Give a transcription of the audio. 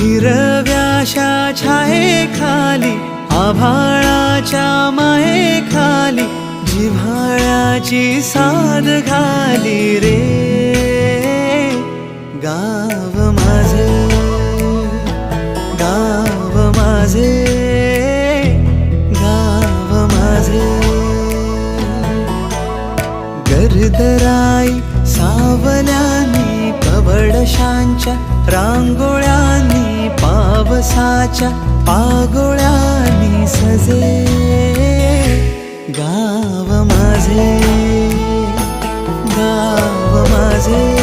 हिरव्याशा छायेखाली आभाळाच्या मायेखाली जिव्हाळ्याची साद घाली रे गाव माझे, गाव माझे, गाव माझे. गर्दराई सावल्यानी कवडशांच्या रांगोळ्यांनी पावसाच्या पागोळ्यांनी सजे गाव माझे, गाव माझे.